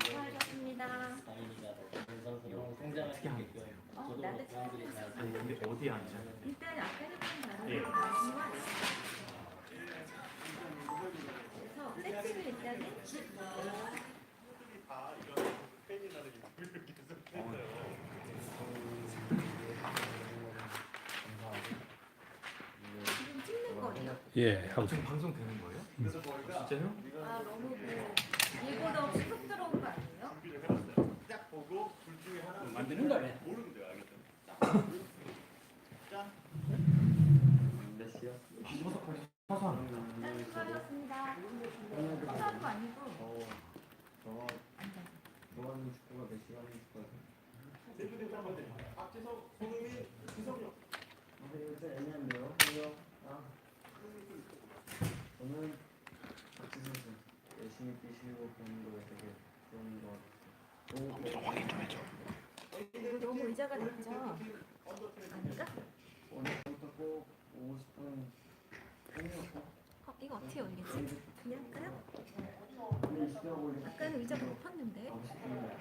수고하셨습니다. 나도 처음 했어. 근데 어디 앉아? 일단 아까 했던 자료를 예. 그래서 세팅을 일단은 지금 찍는 거예요? 예, 하고 지금 방송 되는 거예요? 진짜요? 아 너무 그 일보다 없이 훅 들어온 거 아니에요? 만드는 거네. 화상. 일단 수고하셨습니다. 수고한 거 아니고 앉아서. 좋아하는 축구가 몇 시간에 축구야? 이거 좀 애매한데요? 그죠? 저는 박지 선수 열심히 뛰시고 보는 거 되게 좋은 것 같아요. 확인 좀 해줘. 이거 너무 의자가 낮죠? 아닌가? 오늘부터 꼭 오고 싶은 꿈이었고 이거 어떻게 올리지? 그냥 할까요? 오늘 시켜보고 아까는 의자가 높았는데. 가고 싶은데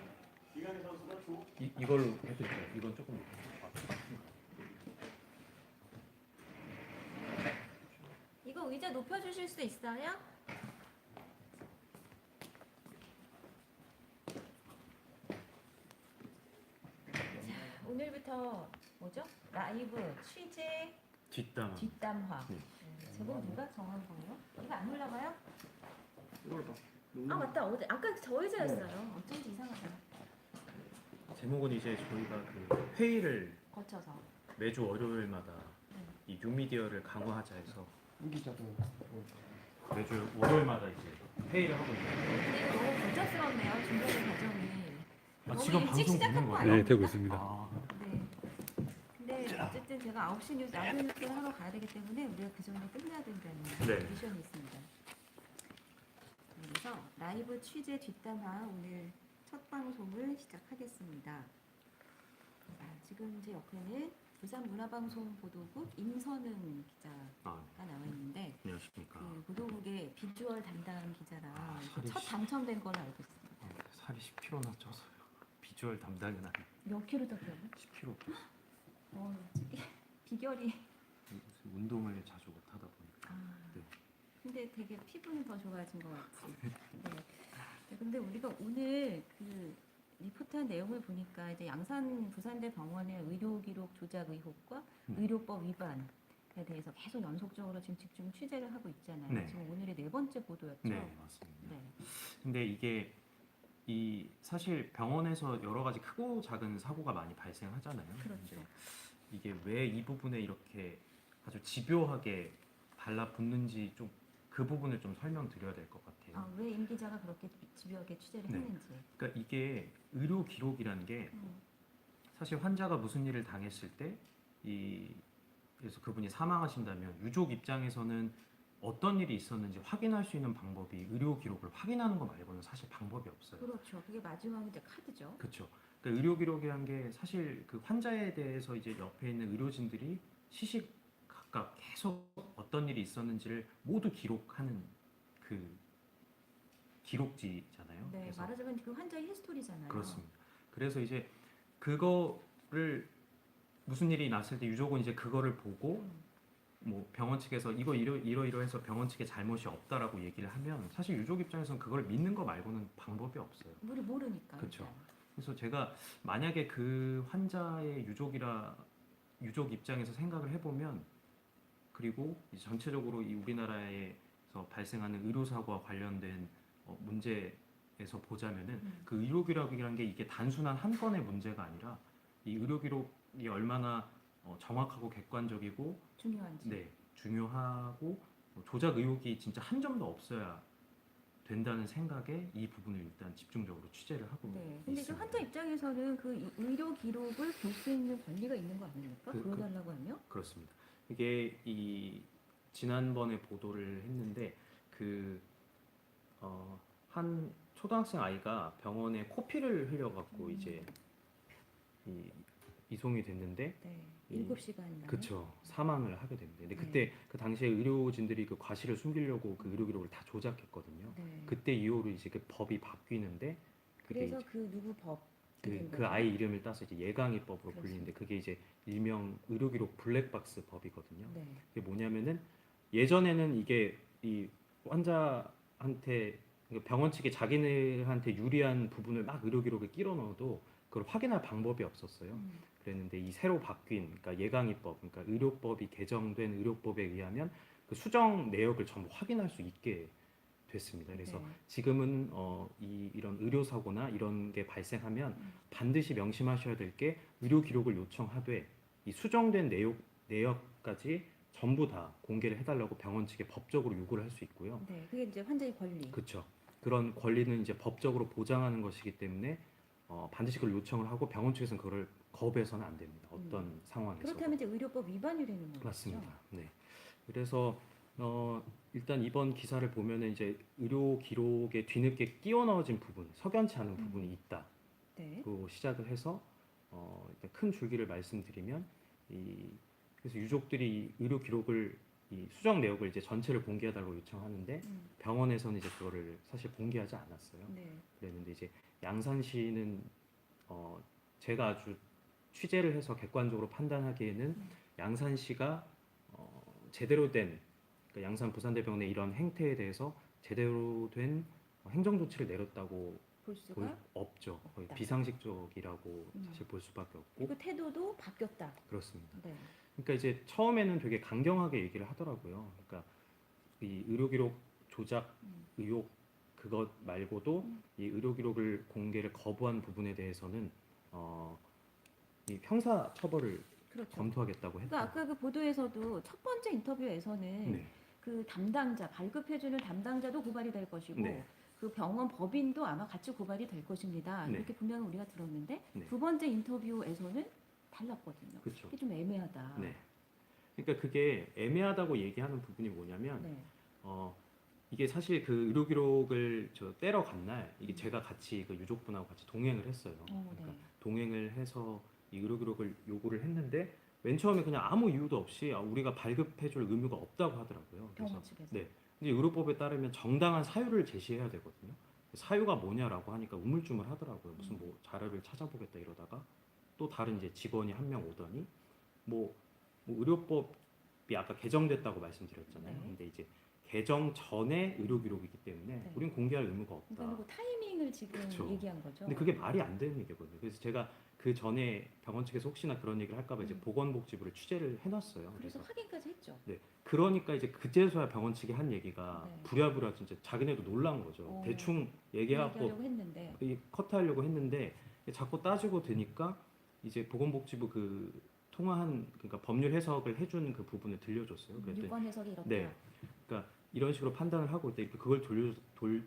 이걸로 해도 돼요. 이건 조금. 이거 의자 높여주실 수 있어요? 자, 오늘부터 뭐죠? 라이브 취재 뒷담화. 네. 제목 누가 정한 거예요? 이거 안 올라가요? 이걸 봐. 아 맞다. 어제 아까 저 의자였어요. 어쩐지 이상하다. 제목은 이제 저희가 그 회의를 거쳐서. 매주 월요일마다 이 뉴미디어를 강화하자 해서 무기자도 매주 월요일마다 이제 회의를 하고 있는데 근데 이거 너무 갑작스럽네요. 준비하는 과정이. 너무 지금 일찍 방송 시작한 되는 거 거예요? 아니에요? 네, 되고 있습니다. 아, 네. 근데 어쨌든 제가 9시 뉴스, 라디오 뉴스를 하러 가야 되기 때문에 우리가 그 전에 끝내야 된다는 네. 미션이 있습니다. 그래서 라이브 취재 뒷담화 오늘 첫 방송을 시작하겠습니다. 자, 지금 제 옆에는 부산문화방송 보도국 임선은 기자가 아, 나와 있는데 안녕하십니까. 그 보도국의 비주얼 담당 기자라 살이 첫 당첨된 걸로 알고 있습니다. 살이 10kg나 쪄서요. 비주얼 담당은 아니 몇 킬로 더 빼요? 10kg. 어떻게 비결이 운동을 자주 못 하다 보니까. 네. 근데 되게 피부는 더 좋아진 것 같지. 네. 네, 근데 우리가 오늘 그 리포트한 내용을 보니까 이제 양산 부산대 병원의 의료 기록 조작 의혹과 의료법 위반에 대해서 계속 연속적으로 지금 집중 취재를 하고 있잖아요. 네. 지금 오늘의 네 번째 보도였죠. 네, 맞습니다. 네. 근데 이게 이 사실 병원에서 여러 가지 크고 작은 사고가 많이 발생하잖아요. 그렇죠. 근데 이게 왜 이 부분에 이렇게 아주 집요하게 달라붙는지 좀 그 부분을 좀 설명드려야 될 것 같아요. 아, 왜 임 기자가 그렇게 집요하게 취재를 네. 했는지. 그러니까 이게 의료 기록이라는 게 음, 사실 환자가 무슨 일을 당했을 때 그래서 그분이 사망하신다면 유족 입장에서는 어떤 일이 있었는지 확인할 수 있는 방법이 의료 기록을 확인하는 거 말고는 사실 방법이 없어요. 그렇죠. 그게 마지막 이제 카드죠. 그렇죠. 그러니까 의료 기록이란 게 사실 그 환자에 대해서 이제 옆에 있는 의료진들이 시시각각 계속 어떤 일이 있었는지를 모두 기록하는 그 기록지잖아요. 네, 그래서 말하자면 그 환자의 히스토리잖아요. 그렇습니다. 그래서 이제 그거를 무슨 일이 났을 때 유족은 이제 그거를 보고 음, 뭐 병원 측에서 이거 이러이러해서 병원 측에 잘못이 없다라고 얘기를 하면 사실 유족 입장에서는 그걸 믿는 거 말고는 방법이 없어요. 우리 모르니까. 그쵸. 일단. 그래서 제가 만약에 그 환자의 유족 입장에서 생각을 해보면 그리고 이제 전체적으로 이 우리나라에서 발생하는 의료사고와 관련된 문제에서 보자면은 그 의료 기록이라는 게 이게 단순한 한 건의 문제가 아니라 이 의료 기록이 얼마나 정확하고 객관적이고 중요한지. 네, 중요하고 조작 의혹이 진짜 한 점도 없어야 된다는 생각에 이 부분을 일단 집중적으로 취재를 하고 네. 근데 이제 있습니다. 환자 입장에서는 그 의료 기록을 볼 수 있는 권리가 있는 거 아닙니까? 그- 보여달라고 하면? 그렇습니다. 이게 이 지난번에 보도를 했는데 한 초등학생 아이가 병원에 코피를 흘려갖고 이제 이송이 됐는데 네. 7시간 그쵸, 사망을 하게 됩니다. 근데 네. 그때 그 당시에 의료진들이 그 과실을 숨기려고 그 의료 기록을 다 조작했거든요. 네. 그때 이후로 이제 그 법이 바뀌는데 그게 그래서 이제 그 누구 법이 된 그 거죠? 아이 이름을 따서 이제 예강이법으로 그렇습니다. 불리는데 그게 이제 일명 의료기록 블랙박스 법이거든요. 네. 그게 뭐냐면은 예전에는 이게 이 환자한테 그러니까 병원 측이 자기네한테 유리한 부분을 막 의료기록에 끼워 넣어도 그걸 확인할 방법이 없었어요. 음. 그랬는데 이 새로 바뀐 그러니까 예강이법, 그러니까 의료법이 개정된 의료법에 의하면 그 수정 내역을 전부 확인할 수 있게 됐습니다. 그래서 네. 지금은 이런 의료 사고나 이런 게 발생하면 반드시 명심하셔야 될 게 의료 기록을 요청하되 이 수정된 내역까지 전부 다 공개를 해달라고 병원 측에 법적으로 요구를 할 수 있고요. 네. 그게 이제 환자의 권리. 그렇죠. 그런 권리는 이제 법적으로 보장하는 것이기 때문에 반드시 그걸 요청을 하고 병원 측에서는 그걸 거부해서는 안 됩니다. 어떤 상황에서. 그렇다면 이제 의료법 위반이 되는 거죠. 맞습니다. 네. 그래서 일단 이번 기사를 보면은 이제 의료 기록에 뒤늦게 끼워 넣어진 부분, 석연치 않은 부분이 있다. 네. 로 시작을 해서 일단 큰 줄기를 말씀드리면 그래서 유족들이 이 의료 기록을 이 수정 내역을 이제 전체를 공개해달라고 요청하는데 병원에서는 이제 그거를 사실 공개하지 않았어요. 네. 그랬는데 이제 양산시는 제가 아주 취재를 해서 객관적으로 판단하기에는 양산시가 제대로 된 그러니까 양산 부산대병원의 이런 행태에 대해서 제대로 된 행정 조치를 내렸다고 볼 수가 없죠. 거의 없다. 비상식적이라고 사실 볼 수밖에 없고 그리고 태도도 바뀌었다. 그렇습니다. 네. 그러니까 이제 처음에는 되게 강경하게 얘기를 하더라고요. 그러니까 이 의료기록 조작 의혹 그것 말고도 이 의료기록을 공개를 거부한 부분에 대해서는 이 형사 처벌을 그렇죠. 검토하겠다고 했다. 그러니까 아까 그 보도에서도 첫 번째 인터뷰에서는 네. 그 담당자 발급해주는 담당자도 고발이 될 것이고 네. 그 병원 법인도 아마 같이 고발이 될 것입니다. 네. 이렇게 분명히 우리가 들었는데 네. 두 번째 인터뷰에서는 달랐거든요. 그렇죠. 이게 좀 애매하다. 네. 그러니까 그게 애매하다고 얘기하는 부분이 뭐냐면 네. 이게 사실 그 의료 기록을 저 떼러 간 날 이게 제가 같이 그 유족분하고 같이 동행을 했어요. 그러니까 네. 동행을 해서 이 의료 기록을 요구를 했는데 맨 처음에 그냥 아무 이유도 없이 우리가 발급해줄 의무가 없다고 하더라고요. 병원 측에서. 네. 근데 의료법에 따르면 정당한 사유를 제시해야 되거든요. 사유가 뭐냐라고 하니까 우물쭈물 하더라고요. 무슨 뭐 자료를 찾아보겠다 이러다가 또 다른 이제 직원이 한 명 오더니 뭐 의료법이 아까 개정됐다고 말씀드렸잖아요. 네. 근데 이제 개정 전에 의료 기록이기 때문에 네. 우린 공개할 의무가 없다. 그러니까 그 타이밍을 지금 그쵸. 얘기한 거죠. 근데 그게 말이 안 되는 얘기거든요. 그래서 제가 그 전에 병원 측에서 혹시나 그런 얘기를 할까봐 이제 보건복지부를 취재를 해놨어요. 그래서 확인까지 했죠. 네. 그러니까 이제 그제서야 병원 측이 한 얘기가 네. 부랴부랴 진짜 자기네도 놀란 거죠. 대충 얘기해갖고 얘기하려고 했는데 이 커트하려고 했는데 자꾸 따지고 드니까 이제 보건복지부 그 통화한 그러니까 법률 해석을 해준 그 부분을 들려줬어요. 그랬더니 유권 해석이 이렇다. 네. 그러니까 이런 식으로 판단을 하고 있다. 그걸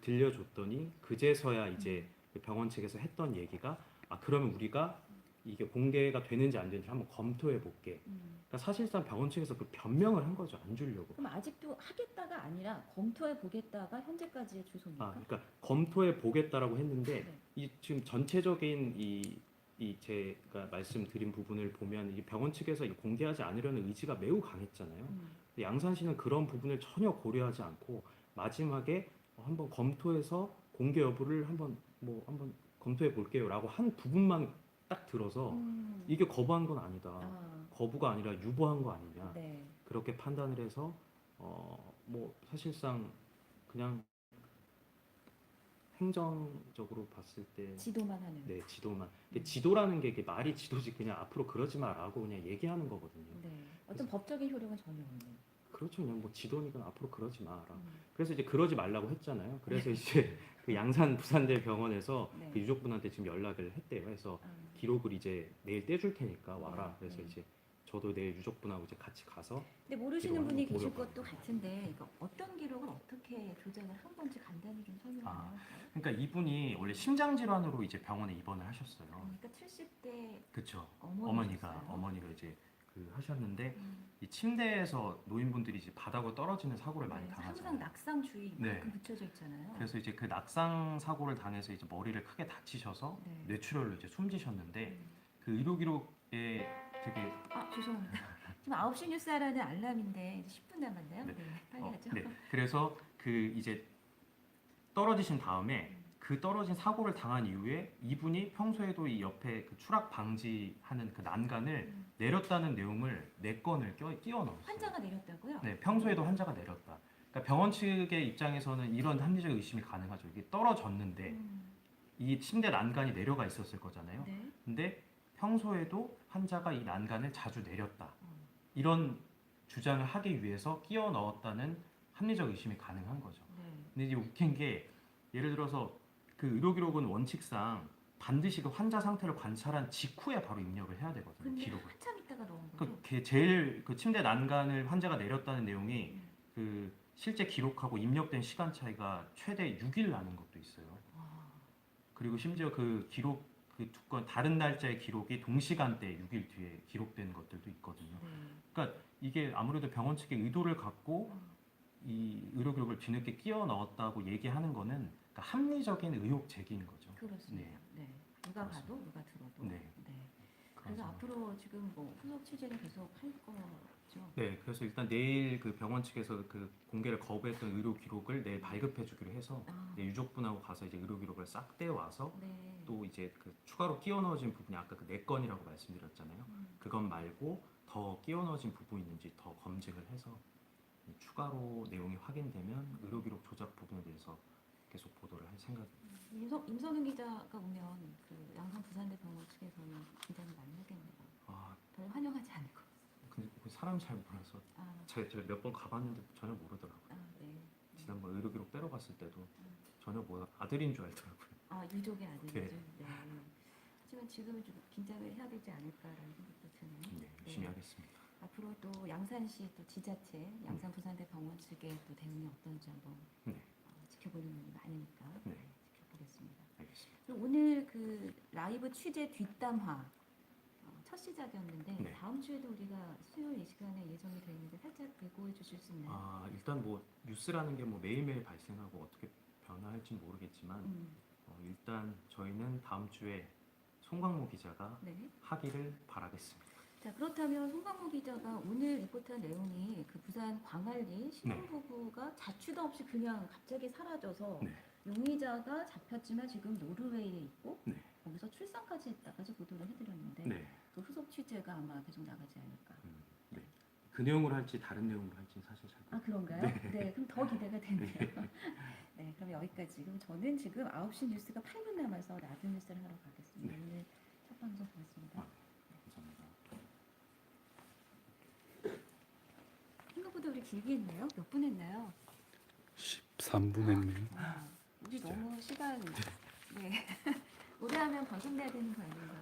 들려줬더니 그제서야 이제 병원 측에서 했던 얘기가 그러면 우리가 이게 공개가 되는지 안 되는지 한번 검토해 볼게. 그러니까 사실상 병원 측에서 그 변명을 한 거죠. 안 주려고. 그럼 아직도 하겠다가 아니라 검토해 보겠다가 현재까지의 주소입니까? 그러니까 검토해 보겠다라고 했는데 네. 이 지금 전체적인 이 제가 말씀드린 부분을 보면 이 병원 측에서 이 공개하지 않으려는 의지가 매우 강했잖아요. 근데 양산시는 그런 부분을 전혀 고려하지 않고 마지막에 한번 검토해서 공개 여부를 한번 검토해 볼게요라고 한 부분만 딱 들어서 이게 거부한 건 아니다. 거부가 아니라 유보한 거 아니냐. 네. 그렇게 판단을 해서 사실상 그냥 행정적으로 봤을 때 지도만 하는. 네, 지도만. 근데 지도라는 게 이게 말이 지도지 그냥 앞으로 그러지 마라고 그냥 얘기하는 거거든요. 네. 어떤 법적인 효력은 전혀 없는. 그렇죠. 그냥 뭐 지도니까 앞으로 그러지 마라. 그래서 이제 그러지 말라고 했잖아요. 그래서 이제 그 양산 부산대 병원에서 네. 그 유족분한테 지금 연락을 했대요. 그래서 기록을 이제 내일 떼줄 테니까 와라. 그래서 네. 이제 저도 내일 유족분하고 이제 같이 가서 근데 모르시는 분이 기록을 계실 보려고 것도 같은데 이거 어떤 기록을 어떻게 조작을 한 건지 간단히 좀 설명 좀 해볼까요? 그러니까 이분이 원래 심장 질환으로 이제 병원에 입원을 하셨어요. 그러니까 70대 그렇죠. 어머니가 어머니가 이제 그 하셨는데 이 침대에서 노인분들이 이제 바닥으로 떨어지는 사고를 많이 당하잖아요. 항상 낙상주의 네. 만큼 붙여져 있잖아요. 그래서 이제 그 낙상 사고를 당해서 이제 머리를 크게 다치셔서 네. 뇌출혈로 이제 숨지셨는데 그 의료 기록에 되게 죄송합니다. 지금 9시 뉴스 하라는 알람인데 이제 10분 남았나요? 네. 네, 빨리 하죠. 네. 그래서 그 이제 떨어지신 다음에 그 떨어진 사고를 당한 이후에 이분이 평소에도 이 옆에 그 추락 방지하는 그 난간을 내렸다는 내용을 4건을 끼워 넣었어요. 환자가 내렸다고요? 네, 평소에도 환자가 내렸다. 그러니까 병원 측의 입장에서는 이런 합리적 의심이 가능하죠. 이게 떨어졌는데 이 침대 난간이 내려가 있었을 거잖아요. 네. 근데 평소에도 환자가 이 난간을 자주 내렸다. 이런 주장을 하기 위해서 끼워 넣었다는 합리적 의심이 가능한 거죠. 네. 근데 이제 웃긴 게 예를 들어서 그 의료 기록은 원칙상 반드시 그 환자 상태를 관찰한 직후에 바로 입력을 해야 되거든요. 근데 기록을. 한참 있다가 넣은 거죠? 그 제일 그 침대 난간을 환자가 내렸다는 내용이 그 실제 기록하고 입력된 시간 차이가 최대 6일 나는 것도 있어요. 와. 그리고 심지어 그 기록 그 두 건 다른 날짜의 기록이 동시간대 6일 뒤에 기록된 것들도 있거든요. 네. 그러니까 이게 아무래도 병원 측의 의도를 갖고 이 의료 기록을 뒤늦게 끼워 넣었다고 얘기하는 거는 그러니까 합리적인 의혹 제기인 거죠. 그렇습니다. 네. 누가 그렇습니다. 봐도 누가 들어도. 네. 그래서 그래서 앞으로 지금 뭐 후속 취재를 계속 할 거죠. 네, 그래서 일단 내일 그 병원 측에서 그 공개를 거부했던 의료 기록을 내일 발급해 주기로 해서 이제 유족분하고 가서 이제 의료 기록을 싹 떼와서 네. 또 이제 그 추가로 끼워 넣어진 부분이 아까 그 4건이라고 말씀드렸잖아요. 그것 말고 더 끼워 넣어진 부분이 있는지 더 검증을 해서 추가로 내용이 확인되면 의료 기록 조작 부분에 대해서 계속 보도를 할 생각입니다. 임선웅 기자가 오면 그 양산 부산대병원 측에서는 긴장을 많이 하겠네요. 별로 환영하지 않을 것 같아요. 근데 그 사람 잘 몰라서 제가 몇 번 가봤는데 전혀 모르더라고요. 네. 지난번 의료 기록 빼러 갔을 때도 전혀 아들인 줄 알더라고요. 유족의 아들이죠. 네. 네. 하지만 지금은 좀 긴장을 해야 되지 않을까라는 생각도 드네요. 네, 열심히 하겠습니다. 앞으로 또 양산시 또 지자체, 양산 부산대병원 측의 또 대응이 어떤지 한번 네. 지켜보는 눈이 많으니까 네. 지켜보겠습니다. 알겠습니다. 그리고 오늘 그 라이브 취재 뒷담화 첫 시작이었는데 네. 다음 주에도 우리가 수요일 이 시간에 예정이 되어 있는데 살짝 예고해 주실 수 있나요? 일단 뭐 뉴스라는 게 뭐 매일매일 발생하고 어떻게 변화할지는 모르겠지만 일단 저희는 다음 주에 송광모 기자가 네. 하기를 바라겠습니다. 자, 그렇다면 송광모 기자가 오늘 리포트한 내용이 그 부산 광안리 신혼부부가 자취도 없이 그냥 갑자기 사라져서 네. 용의자가 잡혔지만 지금 노르웨이에 있고 네. 거기서 출산까지 했다까지 보도를 해드렸는데 네. 그 후속 취재가 아마 계속 나가지 않을까. 네. 그 내용으로 할지 다른 내용으로 할지 사실 잘 모르겠어요. 그런가요? 네. 그럼 더 기대가 되네요. 네, 그럼 여기까지. 그럼 저는 지금 9시 뉴스가 8분 남아서 라디오 뉴스를 하러 가겠습니다. 네. 오늘 첫 방송 고맙습니다. 감사합니다. 생각보다 우리 길게 했나요? 몇 분 했나요? 13분 했네요. 우리 너무 시간 네. 오래 하면 방송돼야 되는 거 아닌가요?